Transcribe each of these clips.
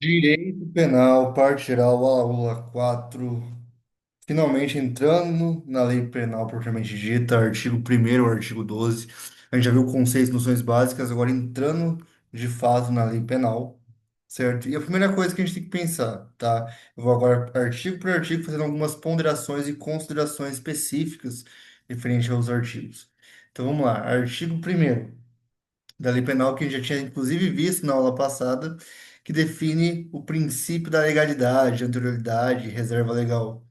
Direito Penal, parte geral, aula 4. Finalmente entrando na lei penal propriamente dita, artigo 1º ao artigo 12. A gente já viu conceitos, noções básicas, agora entrando de fato na lei penal, certo? E a primeira coisa que a gente tem que pensar, tá? Eu vou agora artigo por artigo fazendo algumas ponderações e considerações específicas referente aos artigos. Então vamos lá, artigo 1º da lei penal, que a gente já tinha inclusive visto na aula passada, que define o princípio da legalidade, anterioridade, reserva legal,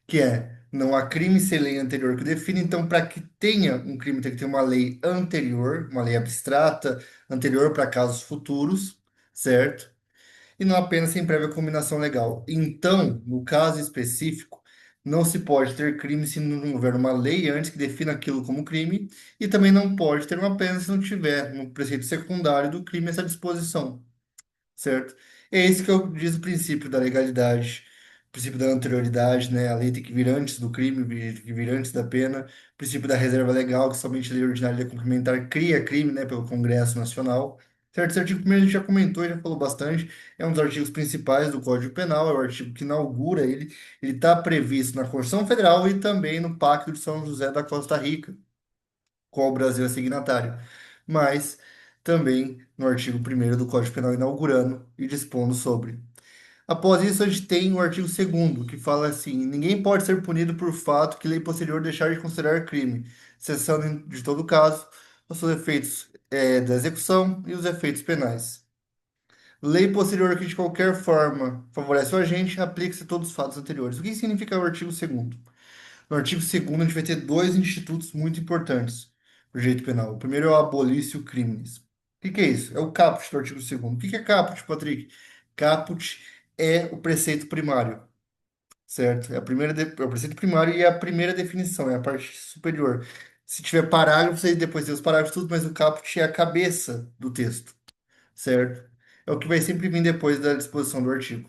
que é não há crime sem lei anterior que o define. Então, para que tenha um crime, tem que ter uma lei anterior, uma lei abstrata, anterior para casos futuros, certo? E não apenas sem prévia combinação legal. Então, no caso específico, não se pode ter crime se não houver uma lei antes que defina aquilo como crime, e também não pode ter uma pena se não tiver no preceito secundário do crime essa disposição, certo? É esse que eu diz o princípio da legalidade, o princípio da anterioridade, né? A lei tem que vir antes do crime, tem que vir antes da pena, o princípio da reserva legal, que somente a lei ordinária e lei complementar cria crime, né, pelo Congresso Nacional. Certo? Esse artigo primeiro a gente já comentou, já falou bastante, é um dos artigos principais do Código Penal, é o artigo que inaugura ele está previsto na Constituição Federal e também no Pacto de São José da Costa Rica, qual o Brasil é signatário, mas também no artigo 1º do Código Penal inaugurando e dispondo sobre. Após isso, a gente tem o artigo 2º, que fala assim: ninguém pode ser punido por fato que lei posterior deixar de considerar crime, cessando de todo caso os seus efeitos da execução e os efeitos penais. Lei posterior que de qualquer forma favorece o agente, aplica-se a todos os fatos anteriores. O que significa o artigo 2º? No artigo 2º, a gente vai ter dois institutos muito importantes do direito penal. O primeiro é o abolício crimes. O que é isso? É o caput do artigo 2º. O que é caput, Patrick? Caput é o preceito primário, certo? É o preceito primário e é a primeira definição, é a parte superior. Se tiver parágrafos, aí depois tem os parágrafos tudo, mas o caput é a cabeça do texto, certo? É o que vai sempre vir depois da disposição do artigo.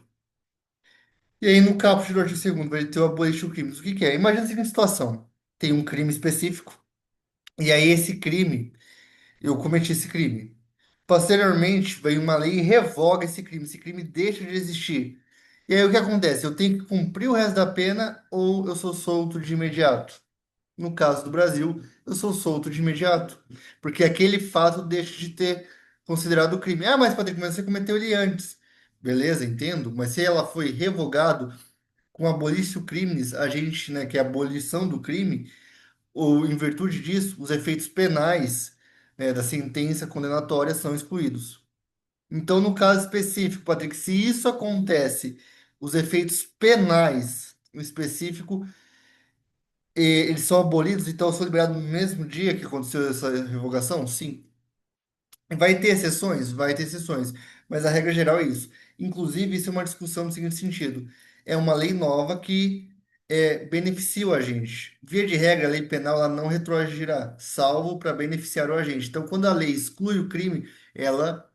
E aí, no caput do artigo 2º, vai ter o abolício crimes. O que é? Imagina a seguinte situação. Tem um crime específico, e aí esse crime, eu cometi esse crime. Posteriormente, vem uma lei e revoga esse crime deixa de existir. E aí o que acontece? Eu tenho que cumprir o resto da pena ou eu sou solto de imediato? No caso do Brasil, eu sou solto de imediato, porque aquele fato deixa de ter considerado crime. Ah, mas Patrick, mas você cometeu ele antes. Beleza, entendo, mas se ela foi revogado com abolício crimes, a gente, né, que é a abolição do crime, ou em virtude disso, os efeitos penais, né, da sentença condenatória são excluídos. Então, no caso específico, Patrick, se isso acontece, os efeitos penais, no específico, eles são abolidos, então eu sou liberado no mesmo dia que aconteceu essa revogação? Sim. Vai ter exceções? Vai ter exceções, mas a regra geral é isso. Inclusive, isso é uma discussão no seguinte sentido: é uma lei nova que beneficia o agente. Via de regra, a lei penal ela não retroagirá, salvo para beneficiar o agente. Então, quando a lei exclui o crime, ela,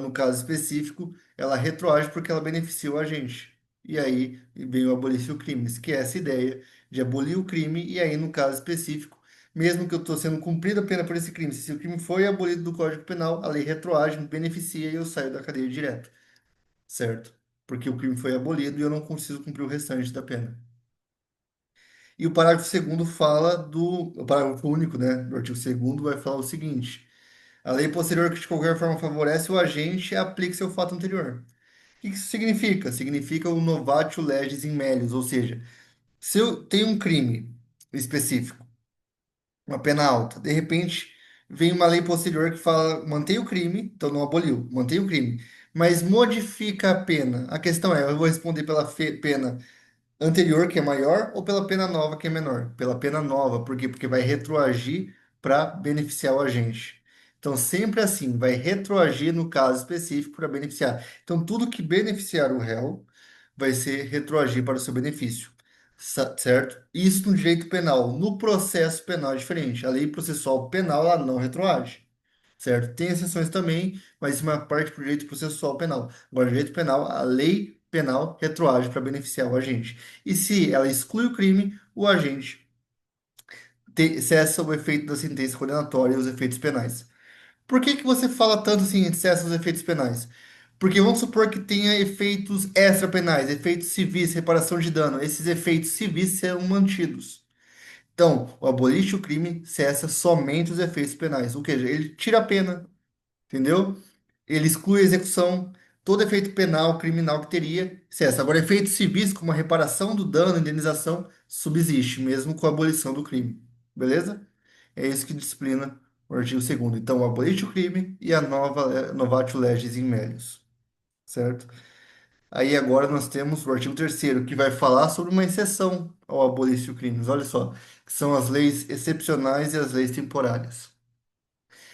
no caso específico, ela retroage porque ela beneficia o agente. E aí vem o abolício crimes, que é essa ideia de abolir o crime, e aí, no caso específico, mesmo que eu estou sendo cumprida a pena por esse crime, se o crime foi abolido do Código Penal, a lei retroage, me beneficia e eu saio da cadeia direto, certo? Porque o crime foi abolido e eu não preciso cumprir o restante da pena. E o parágrafo segundo fala o parágrafo único, né, do artigo segundo vai falar o seguinte: a lei posterior que de qualquer forma favorece o agente aplica seu fato anterior. O que isso significa? Significa o novatio legis in melius, ou seja, se eu tenho um crime específico, uma pena alta, de repente vem uma lei posterior que fala mantém o crime, então não aboliu, mantém o crime, mas modifica a pena. A questão é, eu vou responder pela pena anterior, que é maior, ou pela pena nova, que é menor? Pela pena nova, por quê? Porque vai retroagir para beneficiar o agente. Então, sempre assim, vai retroagir no caso específico para beneficiar. Então, tudo que beneficiar o réu vai ser retroagir para o seu benefício, certo? Isso no direito penal. No processo penal é diferente. A lei processual penal, ela não retroage, certo? Tem exceções também, mas isso é uma parte do direito processual penal. Agora, no direito penal, a lei penal retroage para beneficiar o agente. E se ela exclui o crime, o agente cessa o efeito da sentença condenatória e os efeitos penais. Por que que você fala tanto assim, cessa os efeitos penais? Porque vamos supor que tenha efeitos extrapenais, efeitos civis, reparação de dano. Esses efeitos civis serão mantidos. Então, o aboliste o crime cessa somente os efeitos penais. Ou seja, ele tira a pena, entendeu? Ele exclui a execução, todo efeito penal, criminal que teria, cessa. Agora, efeitos civis, como a reparação do dano, indenização, subsiste, mesmo com a abolição do crime. Beleza? É isso que disciplina o artigo 2º. Então, o abolite o crime e a nova novatio legis in melius. Certo? Aí agora nós temos o artigo 3º, que vai falar sobre uma exceção ao abolício crimes. Olha só, que são as leis excepcionais e as leis temporárias.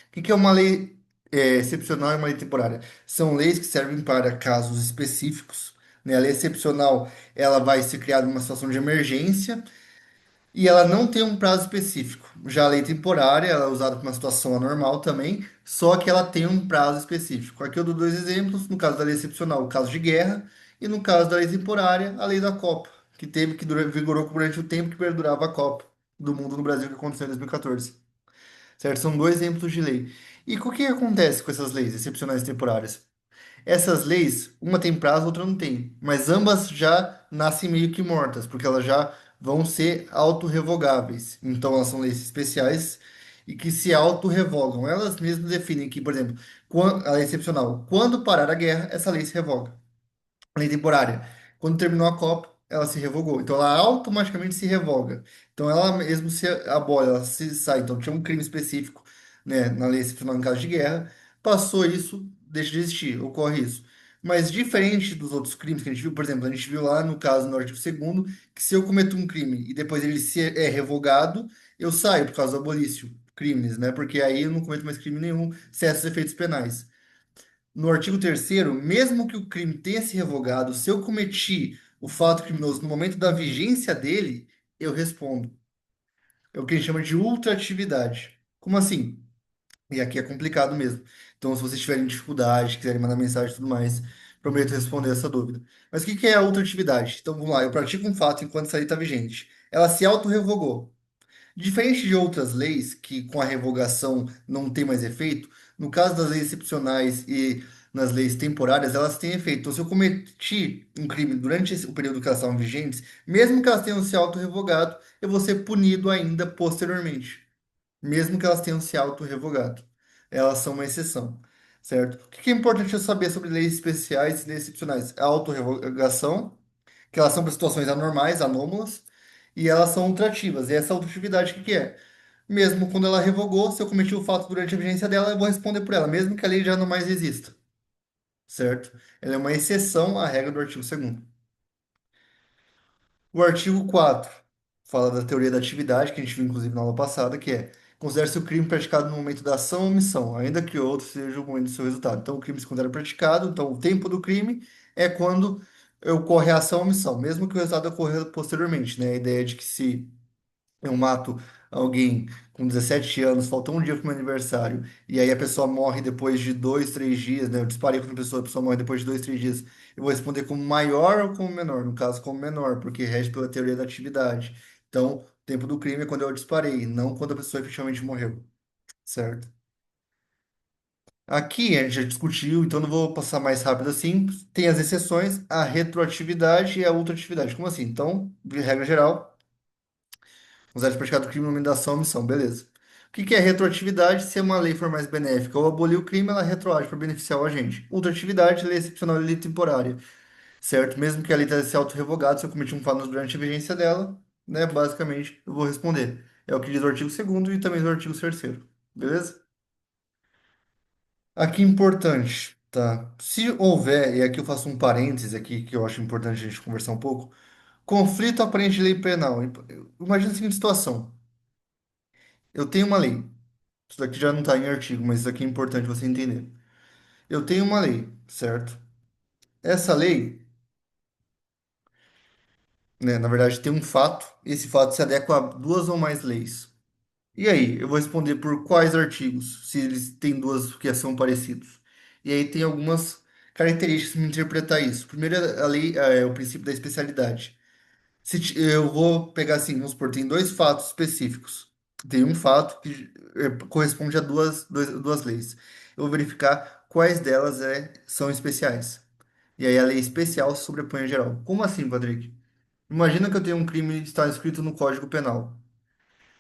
O que é uma lei excepcional e uma lei temporária? São leis que servem para casos específicos, né? A lei excepcional, ela vai ser criada numa situação de emergência e ela não tem um prazo específico. Já a lei temporária, ela é usada para uma situação anormal também, só que ela tem um prazo específico. Aqui eu dou dois exemplos, no caso da lei excepcional, o caso de guerra, e no caso da lei temporária, a lei da Copa, que teve que vigorou durante o tempo que perdurava a Copa do Mundo no Brasil, que aconteceu em 2014. Certo? São dois exemplos de lei. E o que acontece com essas leis excepcionais e temporárias? Essas leis, uma tem prazo, outra não tem, mas ambas já nascem meio que mortas, porque elas já vão ser autorrevogáveis. Então, elas são leis especiais e que se autorrevogam. Elas mesmas definem que, por exemplo, a lei excepcional, quando parar a guerra, essa lei se revoga. Lei temporária. Quando terminou a Copa, ela se revogou. Então, ela automaticamente se revoga. Então, ela mesmo se abole, ela se sai. Então, tinha um crime específico, né, na lei excepcional em caso de guerra. Passou isso, deixa de existir, ocorre isso. Mas diferente dos outros crimes que a gente viu, por exemplo, a gente viu lá no caso no artigo 2º, que se eu cometo um crime e depois ele se é revogado, eu saio por causa do abolício crimes, né? Porque aí eu não cometo mais crime nenhum, cessa os efeitos penais. No artigo 3º, mesmo que o crime tenha se revogado, se eu cometi o fato criminoso no momento da vigência dele, eu respondo. É o que a gente chama de ultratividade. Como assim? E aqui é complicado mesmo. Então, se vocês tiverem dificuldade, quiserem mandar mensagem e tudo mais, prometo responder essa dúvida. Mas o que que é a ultratividade? Então, vamos lá. Eu pratico um fato enquanto essa lei está vigente. Ela se autorrevogou. Diferente de outras leis, que com a revogação não tem mais efeito, no caso das leis excepcionais e nas leis temporárias, elas têm efeito. Então, se eu cometi um crime durante o período que elas estavam vigentes, mesmo que elas tenham se auto-revogado, eu vou ser punido ainda posteriormente, mesmo que elas tenham se auto-revogado. Elas são uma exceção, certo? O que é importante eu saber sobre leis especiais e leis excepcionais? A auto-revogação, que elas são para situações anormais, anômalas, e elas são ultrativas. E essa ultratividade, o que que é? Mesmo quando ela revogou, se eu cometi o fato durante a vigência dela, eu vou responder por ela, mesmo que a lei já não mais exista, certo? Ela é uma exceção à regra do artigo 2º. O artigo 4 fala da teoria da atividade, que a gente viu inclusive na aula passada, que é considera-se o crime praticado no momento da ação ou omissão, ainda que outro seja o momento do seu resultado. Então, o crime se considera praticado, então o tempo do crime é quando ocorre a ação ou omissão, mesmo que o resultado ocorra posteriormente, né? A ideia de que se eu mato alguém com 17 anos, faltou um dia para o meu aniversário, e aí a pessoa morre depois de 2, 3 dias, né? Eu disparei para uma pessoa, a pessoa morre depois de 2, 3 dias. Eu vou responder como maior ou como menor? No caso, como menor, porque rege pela teoria da atividade. Então, o tempo do crime é quando eu disparei, não quando a pessoa efetivamente morreu, certo? Aqui a gente já discutiu, então não vou passar mais rápido assim. Tem as exceções, a retroatividade e a ultratividade. Como assim? Então, de regra geral, usar de praticado o crime, nomeação, omissão, beleza. O que que é retroatividade? Se uma lei for mais benéfica ou abolir o crime, ela retroage para beneficiar o agente. Ultratividade, lei excepcional e lei temporária, certo? Mesmo que a lei tenha se auto-revogado, se eu cometi um fato durante a vigência dela, né, basicamente, eu vou responder. É o que diz o artigo 2º e também o artigo 3º, beleza? Aqui importante, tá? Se houver, e aqui eu faço um parênteses aqui que eu acho importante a gente conversar um pouco, conflito aparente de lei penal. Imagina a seguinte situação. Eu tenho uma lei. Isso daqui já não está em artigo, mas isso aqui é importante você entender. Eu tenho uma lei, certo? Essa lei, né, na verdade, tem um fato, esse fato se adequa a duas ou mais leis. E aí, eu vou responder por quais artigos, se eles têm duas que são parecidos. E aí tem algumas características para interpretar isso. Primeiro, a lei é o princípio da especialidade. Eu vou pegar assim, vamos supor, tem dois fatos específicos. Tem um fato que corresponde a duas leis. Eu vou verificar quais delas são especiais. E aí a lei especial se sobrepõe à geral. Como assim, Patrick? Imagina que eu tenho um crime que está escrito no Código Penal.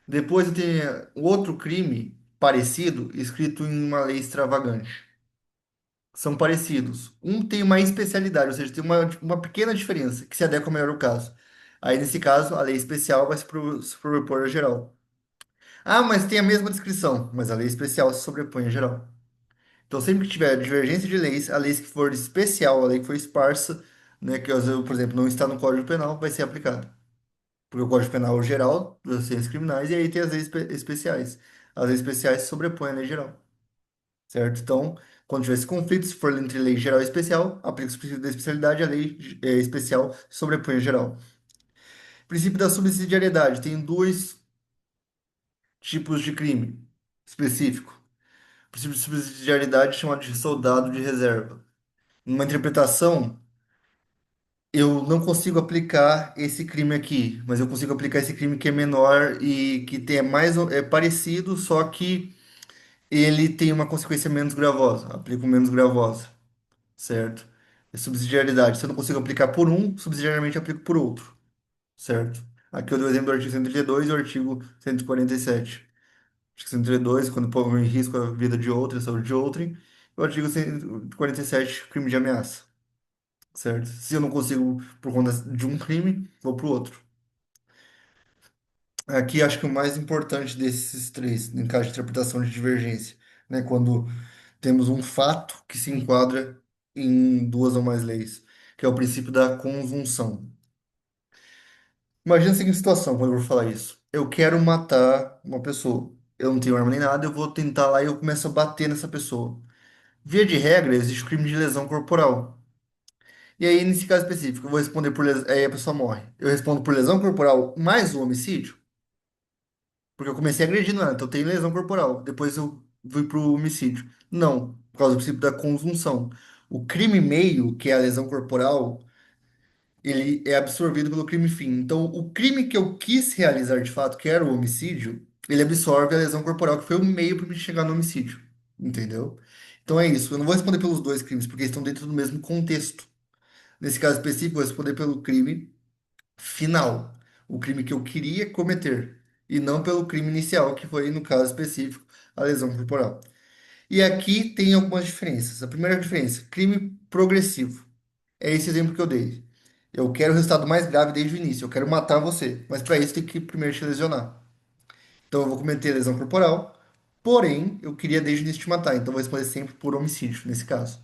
Depois eu tenho outro crime parecido escrito em uma lei extravagante. São parecidos. Um tem uma especialidade, ou seja, tem uma pequena diferença que se adequa melhor ao caso. Aí, nesse caso, a lei especial vai se sobrepor à geral. Ah, mas tem a mesma descrição, mas a lei especial se sobrepõe à geral. Então, sempre que tiver divergência de leis, a lei que for especial, a lei que for esparsa, né, que, por exemplo, não está no Código Penal, vai ser aplicada. Porque o Código Penal é o geral das ciências criminais e aí tem as leis especiais. As leis especiais se sobrepõem à lei geral, certo? Então, quando tiver esse conflito, se for entre lei geral e especial, aplica o princípio da especialidade, a lei especial se sobrepõe à geral. Princípio da subsidiariedade. Tem dois tipos de crime específico. O princípio de subsidiariedade é chamado de soldado de reserva. Numa interpretação, eu não consigo aplicar esse crime aqui, mas eu consigo aplicar esse crime que é menor e que tem, é parecido, só que ele tem uma consequência menos gravosa, aplico menos gravosa, certo? É subsidiariedade. Se eu não consigo aplicar por um, subsidiariamente eu aplico por outro, certo? Aqui eu dou o exemplo do artigo 132 e o artigo 147. Artigo 132, quando põe em risco a vida de outrem, a saúde de outrem, e o artigo 147, crime de ameaça, certo? Se eu não consigo por conta de um crime, vou para o outro. Aqui acho que o mais importante desses três, em caso de interpretação de divergência, né, quando temos um fato que se enquadra em duas ou mais leis, que é o princípio da conjunção. Imagina a seguinte situação, quando eu vou falar isso. Eu quero matar uma pessoa. Eu não tenho arma nem nada, eu vou tentar lá e eu começo a bater nessa pessoa. Via de regra, existe crime de lesão corporal. E aí, nesse caso específico, eu vou responder por lesão, aí a pessoa morre. Eu respondo por lesão corporal mais o homicídio, porque eu comecei agredindo ela, então eu tenho lesão corporal. Depois eu fui pro homicídio. Não, por causa do princípio da conjunção. O crime meio, que é a lesão corporal, ele é absorvido pelo crime fim. Então, o crime que eu quis realizar de fato, que era o homicídio, ele absorve a lesão corporal, que foi o meio para me chegar no homicídio. Entendeu? Então é isso. Eu não vou responder pelos dois crimes, porque eles estão dentro do mesmo contexto. Nesse caso específico, eu vou responder pelo crime final, o crime que eu queria cometer, e não pelo crime inicial, que foi, no caso específico, a lesão corporal. E aqui tem algumas diferenças. A primeira diferença, crime progressivo. É esse exemplo que eu dei. Eu quero o resultado mais grave desde o início. Eu quero matar você. Mas para isso tem que primeiro te lesionar. Então eu vou cometer lesão corporal. Porém, eu queria desde o início te matar. Então eu vou responder sempre por homicídio, nesse caso.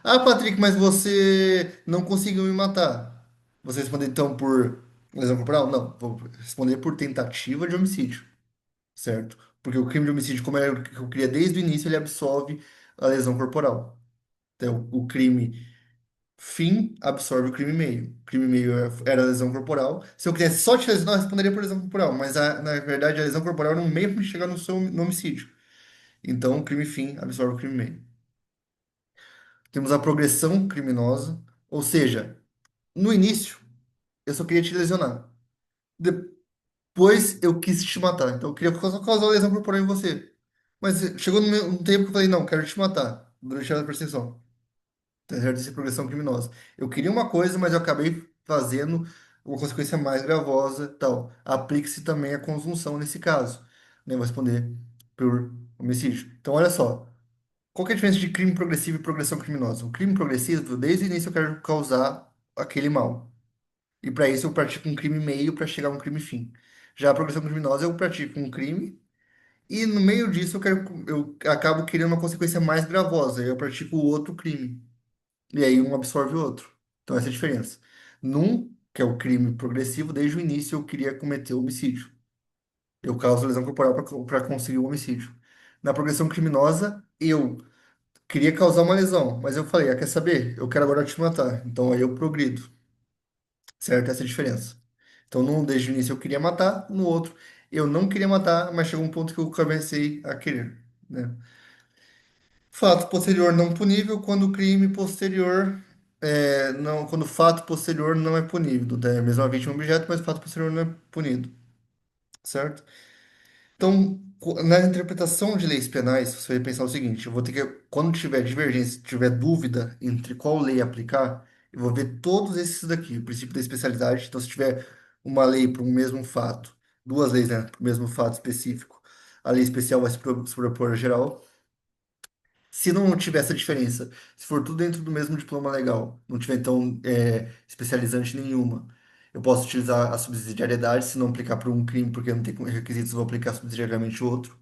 Ah, Patrick, mas você não conseguiu me matar. Você respondeu então por lesão corporal? Não, vou responder por tentativa de homicídio, certo? Porque o crime de homicídio, como é o que eu queria desde o início, ele absolve a lesão corporal. Então, o crime fim absorve o crime meio. O crime meio era a lesão corporal. Se eu quisesse só te lesionar, eu responderia por lesão corporal. Mas, na verdade, a lesão corporal era um meio para me chegar no homicídio. Então, o crime fim absorve o crime meio. Temos a progressão criminosa, ou seja, no início, eu só queria te lesionar. Depois, eu quis te matar. Então, eu queria causar lesão corporal em você. Mas chegou um tempo que eu falei, não, quero te matar. Durante a perseguição. Tá certo? Essa é progressão criminosa. Eu queria uma coisa, mas eu acabei fazendo uma consequência mais gravosa, tal. Aplique-se também a conjunção nesse caso, né? Vou responder por homicídio. Então, olha só. Qual que é a diferença de crime progressivo e progressão criminosa? O crime progressivo, desde o início eu quero causar aquele mal. E para isso eu pratico um crime meio para chegar a um crime fim. Já a progressão criminosa eu pratico um crime e no meio disso eu acabo querendo uma consequência mais gravosa. Eu pratico outro crime. E aí um absorve o outro. Então essa é a diferença. Num, que é o crime progressivo, desde o início eu queria cometer o homicídio. Eu causo lesão corporal para conseguir o homicídio. Na progressão criminosa, eu queria causar uma lesão, mas eu falei, quer saber? Eu quero agora te matar. Então aí eu progrido, certo? Essa é a diferença. Então, num desde o início eu queria matar, no outro eu não queria matar, mas chegou um ponto que eu comecei a querer, né? Fato posterior não punível quando o crime posterior não, quando o fato posterior não é punido, né? Mesmo a vítima é um objeto, mas o fato posterior não é punido, certo? Então, na interpretação de leis penais, você vai pensar o seguinte: eu vou ter que, quando tiver divergência, tiver dúvida entre qual lei aplicar, eu vou ver todos esses daqui, o princípio da especialidade. Então, se tiver uma lei para um mesmo fato, duas leis, né, para o mesmo fato específico, a lei especial vai se propor à geral. Se não tiver essa diferença, se for tudo dentro do mesmo diploma legal, não tiver então especializante nenhuma, eu posso utilizar a subsidiariedade se não aplicar para um crime, porque não tem requisitos, eu vou aplicar subsidiariamente o outro.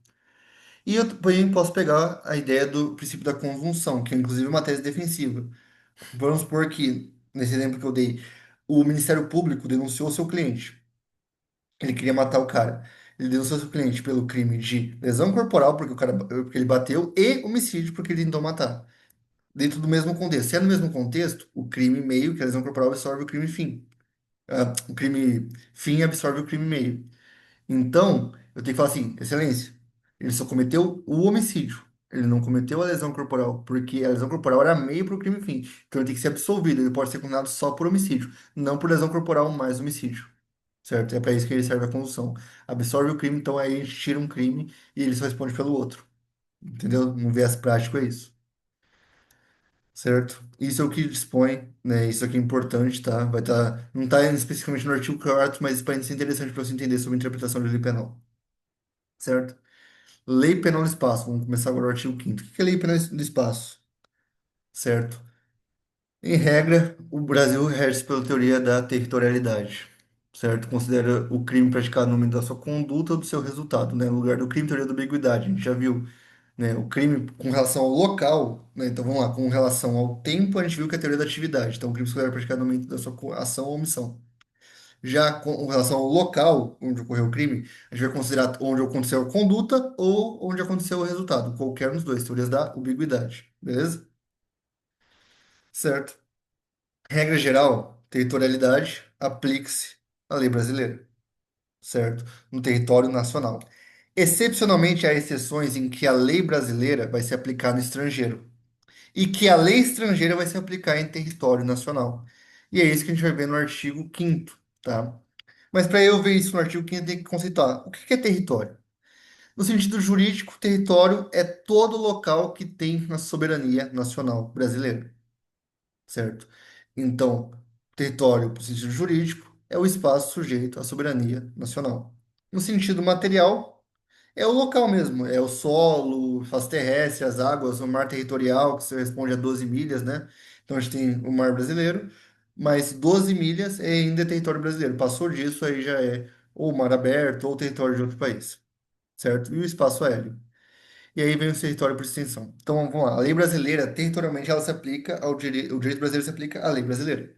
E eu também posso pegar a ideia do princípio da conjunção, que é inclusive uma tese defensiva. Vamos supor que, nesse exemplo que eu dei, o Ministério Público denunciou seu cliente. Ele queria matar o cara. Ele denunciou seu cliente pelo crime de lesão corporal, porque ele bateu, e homicídio, porque ele tentou matar. Dentro do mesmo contexto. Se é no mesmo contexto, o crime meio, que é a lesão corporal, absorve o crime fim. O crime fim absorve o crime meio. Então, eu tenho que falar assim, excelência, ele só cometeu o homicídio. Ele não cometeu a lesão corporal, porque a lesão corporal era meio para o crime fim. Então ele tem que ser absolvido, ele pode ser condenado só por homicídio, não por lesão corporal mais homicídio. Certo? É para isso que ele serve a condução. Absorve o crime, então aí a gente tira um crime e ele só responde pelo outro. Entendeu? No viés prático é isso. Certo? Isso é o que dispõe, né? Isso aqui é importante, tá? Vai estar, não está especificamente no artigo 4, mas pode ser interessante para você entender sobre a interpretação de lei penal. Certo? Lei penal do espaço. Vamos começar agora o artigo 5º. O que é lei penal do espaço? Certo? Em regra, o Brasil rege pela teoria da territorialidade. Certo? Considera o crime praticado no momento da sua conduta ou do seu resultado, né? No lugar do crime, teoria da ambiguidade. A gente já viu, né? O crime com relação ao local, né? Então vamos lá, com relação ao tempo, a gente viu que é a teoria da atividade. Então, o crime se considera praticado no momento da sua ação ou omissão. Já com relação ao local onde ocorreu o crime, a gente vai considerar onde aconteceu a conduta ou onde aconteceu o resultado. Qualquer um dos dois, teorias da ambiguidade. Beleza? Certo. Regra geral, territorialidade, aplique-se à lei brasileira. Certo? No território nacional. Excepcionalmente, há exceções em que a lei brasileira vai se aplicar no estrangeiro e que a lei estrangeira vai se aplicar em território nacional. E é isso que a gente vai ver no artigo 5º, tá? Mas para eu ver isso no artigo 5º, tem que conceituar o que que é território. No sentido jurídico, território é todo local que tem na soberania nacional brasileira, certo? Então, território, por sentido jurídico, é o espaço sujeito à soberania nacional. No sentido material, é o local mesmo, é o solo, face terrestre, as águas, o mar territorial, que se responde a 12 milhas, né? Então a gente tem o mar brasileiro, mas 12 milhas é ainda território brasileiro. Passou disso, aí já é ou mar aberto ou território de outro país, certo? E o espaço aéreo. E aí vem o território por extensão. Então vamos lá, a lei brasileira, territorialmente, ela se aplica ao direito, o direito brasileiro se aplica à lei brasileira.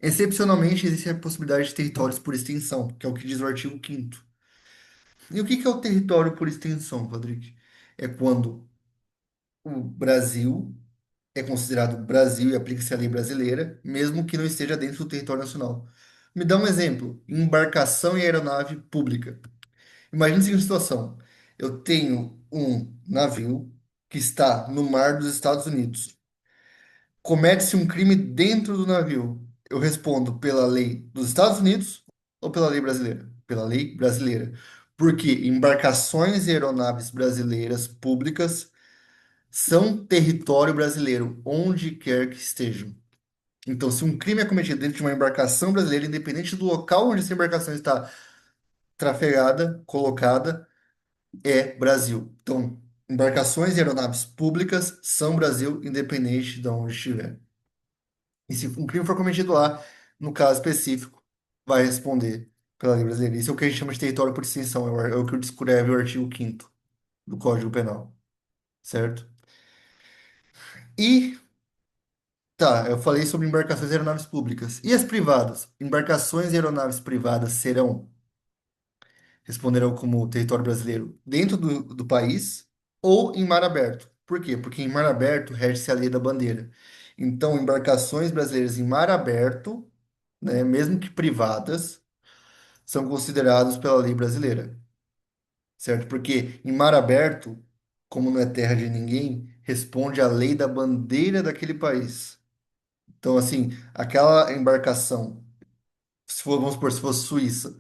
Excepcionalmente, existe a possibilidade de territórios por extensão, que é o que diz o artigo 5º. E o que que é o território por extensão, Rodrigo? É quando o Brasil é considerado Brasil e aplica-se a lei brasileira, mesmo que não esteja dentro do território nacional. Me dá um exemplo: embarcação e aeronave pública. Imagine a seguinte situação: eu tenho um navio que está no mar dos Estados Unidos. Comete-se um crime dentro do navio. Eu respondo pela lei dos Estados Unidos ou pela lei brasileira? Pela lei brasileira. Porque embarcações e aeronaves brasileiras públicas são território brasileiro, onde quer que estejam. Então, se um crime é cometido dentro de uma embarcação brasileira, independente do local onde essa embarcação está trafegada, colocada, é Brasil. Então, embarcações e aeronaves públicas são Brasil, independente de onde estiver. E se um crime for cometido lá, no caso específico, vai responder pela lei brasileira. Isso é o que a gente chama de território por extensão, é o que descreve o artigo 5º do Código Penal, certo? E, tá, eu falei sobre embarcações e aeronaves públicas. E as privadas? Embarcações e aeronaves privadas responderão como território brasileiro dentro do país ou em mar aberto. Por quê? Porque em mar aberto rege-se a lei da bandeira. Então, embarcações brasileiras em mar aberto, né, mesmo que privadas, são considerados pela lei brasileira, certo? Porque em mar aberto, como não é terra de ninguém, responde à lei da bandeira daquele país. Então, assim, aquela embarcação, se for, vamos supor, se fosse Suíça,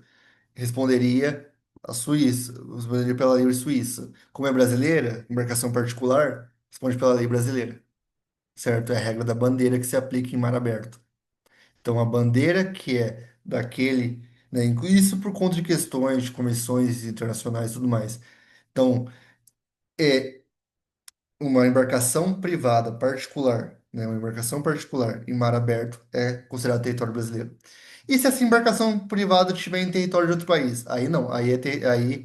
responderia. A Suíça, responderia pela lei suíça. Como é brasileira, embarcação particular, responde pela lei brasileira, certo? É a regra da bandeira que se aplica em mar aberto. Então, a bandeira que é daquele, né, isso por conta de questões de convenções internacionais e tudo mais. Então, é uma embarcação privada particular, né, uma embarcação particular em mar aberto é considerada território brasileiro. E se essa embarcação privada estiver em território de outro país? Aí não, aí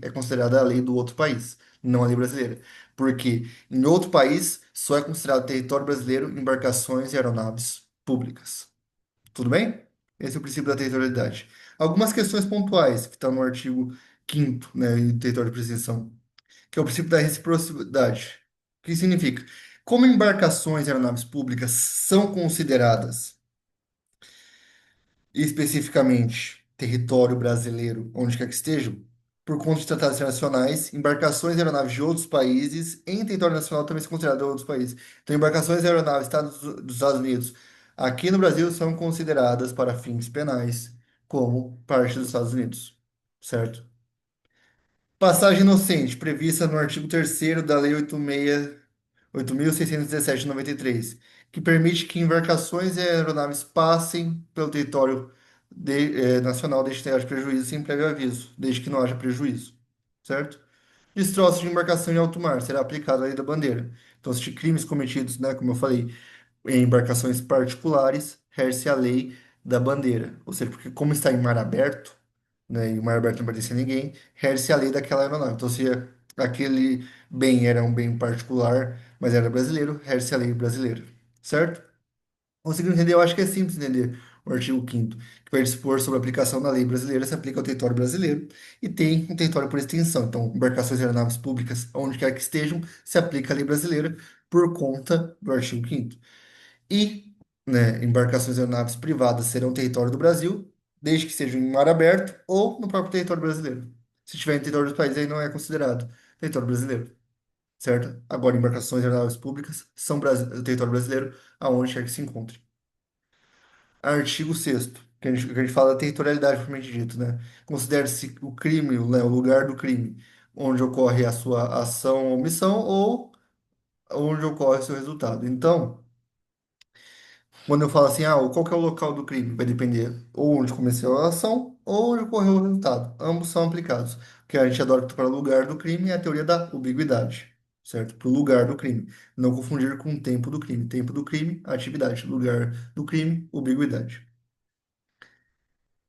é considerada a lei do outro país, não a lei brasileira. Porque em outro país só é considerado território brasileiro embarcações e aeronaves públicas. Tudo bem? Esse é o princípio da territorialidade. Algumas questões pontuais que estão no artigo 5º, né, em território de presunção, que é o princípio da reciprocidade. O que significa? Como embarcações e aeronaves públicas são consideradas especificamente território brasileiro, onde quer que estejam, por conta de tratados internacionais, embarcações e aeronaves de outros países em território nacional também são consideradas outros países. Então, embarcações e aeronaves dos Estados Unidos aqui no Brasil são consideradas para fins penais como parte dos Estados Unidos, certo? Passagem inocente, prevista no artigo 3º da Lei 8.617 de 93, que permite que embarcações e aeronaves passem pelo território nacional desde que não haja prejuízo sem prévio aviso, desde que não haja prejuízo, certo? Destroço de embarcação em alto mar será aplicado a lei da bandeira. Então, se de crimes cometidos, né, como eu falei, em embarcações particulares, rege-se a lei da bandeira. Ou seja, porque como está em mar aberto, né, e o mar aberto não pertence a ninguém, rege-se a lei daquela aeronave. Então, se aquele bem era um bem particular, mas era brasileiro, rege-se a lei brasileira, certo? Conseguindo entender? Eu acho que é simples entender o artigo 5º, que vai dispor sobre a aplicação da lei brasileira, se aplica ao território brasileiro e tem um território por extensão. Então, embarcações e aeronaves públicas, onde quer que estejam, se aplica a lei brasileira por conta do artigo 5º. E, né, embarcações e aeronaves privadas serão território do Brasil, desde que sejam em mar aberto ou no próprio território brasileiro. Se estiver em território do país, aí não é considerado território brasileiro, certo? Agora, embarcações e aeronaves públicas são território brasileiro, aonde quer que se encontre. Artigo 6º, que a gente fala da territorialidade propriamente dito, né? Considere-se o crime, né, o lugar do crime, onde ocorre a sua ação ou omissão ou onde ocorre o seu resultado. Então, quando eu falo assim, qual que é o local do crime? Vai depender ou onde começou a ação ou onde ocorreu o resultado. Ambos são aplicados. O que a gente adora para o lugar do crime é a teoria da ambiguidade, certo? Para o lugar do crime. Não confundir com o tempo do crime. Tempo do crime, atividade. Lugar do crime, ambiguidade.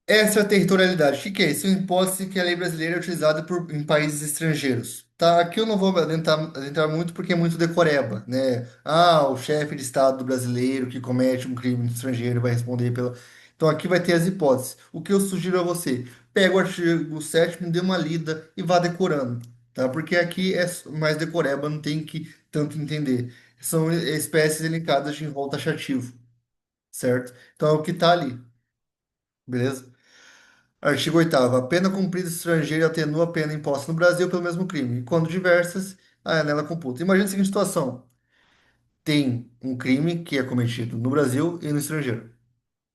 Extraterritorialidade. O que que é isso? É uma hipótese que a lei brasileira é utilizada em países estrangeiros. Tá, aqui eu não vou adentrar muito porque é muito decoreba, né? O chefe de Estado brasileiro que comete um crime no estrangeiro vai responder pela. Então aqui vai ter as hipóteses. O que eu sugiro a você? Pega o artigo 7º, dê uma lida e vá decorando, tá? Porque aqui é mais decoreba, não tem que tanto entender. São espécies delicadas de rol taxativo, certo? Então é o que tá ali, beleza? Artigo 8º. A pena cumprida estrangeira atenua a pena imposta no Brasil pelo mesmo crime. Quando diversas, a anela computa. Imagina a seguinte situação. Tem um crime que é cometido no Brasil e no estrangeiro.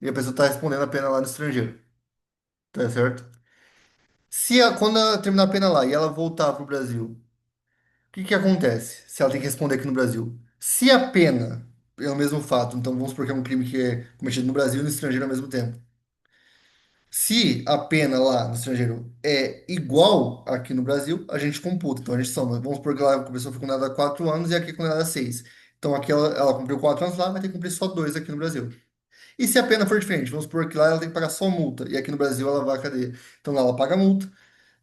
E a pessoa está respondendo a pena lá no estrangeiro. Tá certo? Quando ela terminar a pena lá e ela voltar para o Brasil, o que que acontece se ela tem que responder aqui no Brasil? Se a pena é o mesmo fato, então vamos supor que é um crime que é cometido no Brasil e no estrangeiro ao mesmo tempo. Se a pena lá no estrangeiro é igual aqui no Brasil, a gente computa. Então a gente soma. Vamos supor que lá a pessoa foi condenada a 4 anos e aqui é condenada a 6. Então aqui ela cumpriu 4 anos lá, vai ter que cumprir só 2 aqui no Brasil. E se a pena for diferente? Vamos supor que lá ela tem que pagar só multa e aqui no Brasil ela vai à cadeia. Então lá ela paga a multa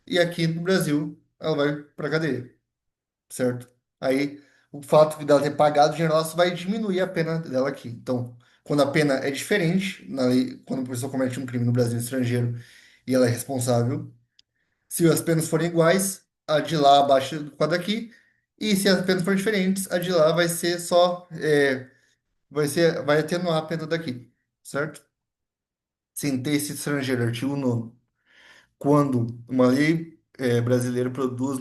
e aqui no Brasil ela vai para a cadeia, certo? Aí o fato dela ter pagado o dinheiro lá só vai diminuir a pena dela aqui. Então, quando a pena é diferente, na lei, quando a pessoa comete um crime no Brasil e no estrangeiro e ela é responsável. Se as penas forem iguais, a de lá abaixa com a daqui. E se as penas forem diferentes, a de lá vai ser só, vai atenuar a pena daqui, certo? Sentença estrangeira, artigo 9º. Quando uma lei brasileira produz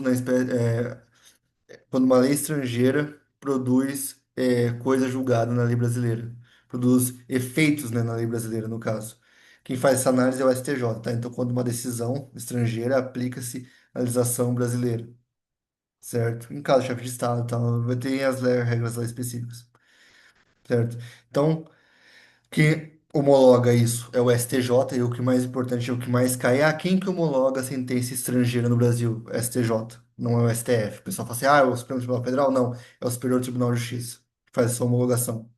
quando uma lei estrangeira produz coisa julgada na lei brasileira, produz efeitos, né, na lei brasileira, no caso. Quem faz essa análise é o STJ, tá? Então, quando uma decisão estrangeira aplica-se a legislação brasileira, certo? Em caso de chefe de Estado, e tal, vai ter as regras lá específicas, certo? Então, quem homologa isso é o STJ, e o que mais importante, o que mais cai é quem que homologa a sentença estrangeira no Brasil? STJ, não é o STF. O pessoal fala assim, é o Supremo Tribunal Federal? Não, é o Superior Tribunal de Justiça que faz essa homologação.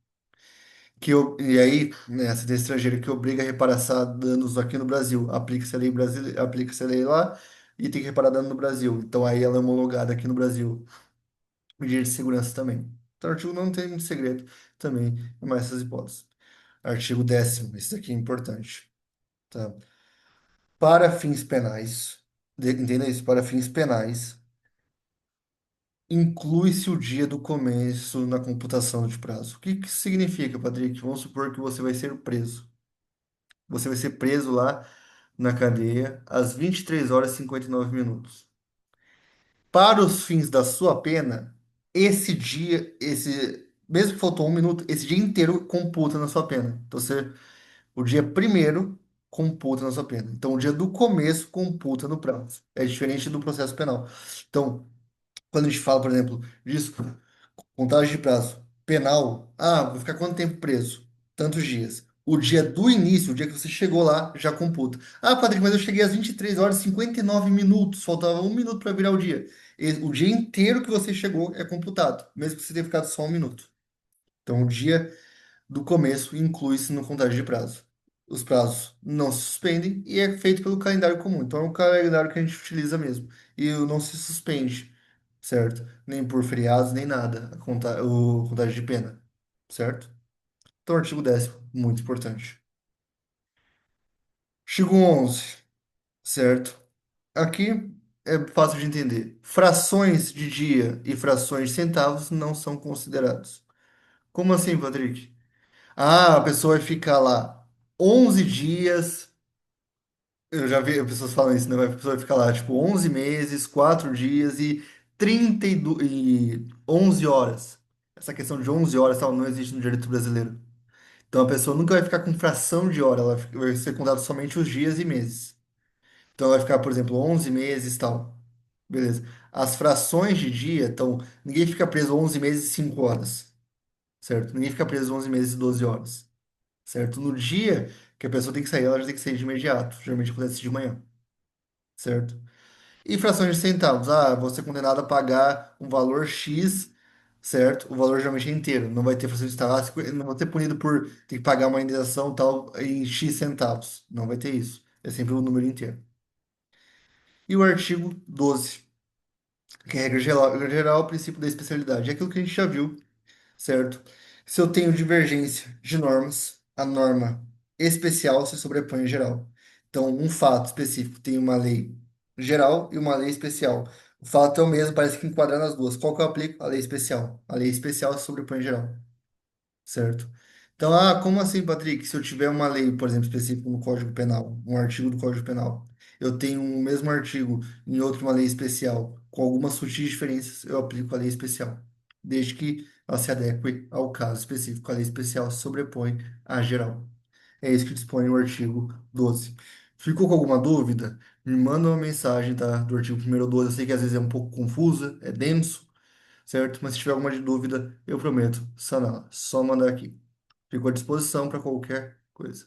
E aí, né, a sentença estrangeira que obriga a reparar danos aqui no Brasil. Aplica-se a lei brasileira, aplica-se a lei lá e tem que reparar dano no Brasil. Então aí ela é homologada aqui no Brasil. O direito de segurança também. Então o artigo não tem muito segredo também, mais essas hipóteses. Artigo 10º, esse daqui é importante, tá? Para fins penais, entenda isso, para fins penais, inclui-se o dia do começo na computação de prazo. O que que significa, Patrick? Vamos supor que você vai ser preso. Você vai ser preso lá na cadeia às 23 horas e 59 minutos. Para os fins da sua pena, mesmo que faltou um minuto, esse dia inteiro computa na sua pena. Então, o dia primeiro computa na sua pena. Então, o dia do começo computa no prazo. É diferente do processo penal. Então, quando a gente fala, por exemplo, disso, contagem de prazo penal, vou ficar quanto tempo preso? Tantos dias. O dia do início, o dia que você chegou lá, já computa. Ah, Patrick, mas eu cheguei às 23 horas e 59 minutos, faltava um minuto para virar o dia. O dia inteiro que você chegou é computado, mesmo que você tenha ficado só um minuto. Então, o dia do começo inclui-se no contagem de prazo. Os prazos não se suspendem e é feito pelo calendário comum. Então, é um calendário que a gente utiliza mesmo. E não se suspende, certo? Nem por feriados, nem nada, o contagem de pena, certo? Então, artigo 10º, muito importante. Artigo 11, certo? Aqui é fácil de entender. Frações de dia e frações de centavos não são considerados. Como assim, Patrick? Ah, a pessoa vai ficar lá 11 dias. Eu já vi pessoas falando isso, né? A pessoa vai ficar lá, tipo, 11 meses, 4 dias e 11 horas. Essa questão de 11 horas tal, não existe no direito brasileiro. Então a pessoa nunca vai ficar com fração de hora, ela vai ser contado somente os dias e meses. Então vai ficar, por exemplo, 11 meses tal. Beleza. As frações de dia, então, ninguém fica preso 11 meses e 5 horas, certo? Ninguém fica preso 11 meses e 12 horas. Certo? No dia que a pessoa tem que sair, ela já tem que sair de imediato. Geralmente acontece de manhã, certo? E frações de centavos. Ah, vou ser condenado a pagar um valor X, certo? O valor geralmente é inteiro. Não vai ter fração de centavos. Não vou ter punido por ter que pagar uma indenização tal em X centavos. Não vai ter isso. É sempre o número inteiro. E o artigo 12, que é regra geral, o princípio da especialidade. É aquilo que a gente já viu, certo? Se eu tenho divergência de normas, a norma especial se sobrepõe à geral. Então, um fato específico tem uma lei geral e uma lei especial. O fato é o mesmo, parece que enquadrar nas duas. Qual que eu aplico? A lei especial. A lei especial se sobrepõe à geral, certo? Então, como assim, Patrick? Se eu tiver uma lei, por exemplo, específica no Código Penal, um artigo do Código Penal, eu tenho o mesmo artigo em outra uma lei especial, com algumas sutis diferenças, eu aplico a lei especial, desde que ela se adeque ao caso específico. A lei especial se sobrepõe à geral. É isso que dispõe o artigo 12. Ficou com alguma dúvida? Me manda uma mensagem, tá? Do artigo 1º 12. Eu sei que às vezes é um pouco confusa, é denso, certo? Mas se tiver alguma dúvida, eu prometo sanar. Só mandar aqui. Fico à disposição para qualquer coisa.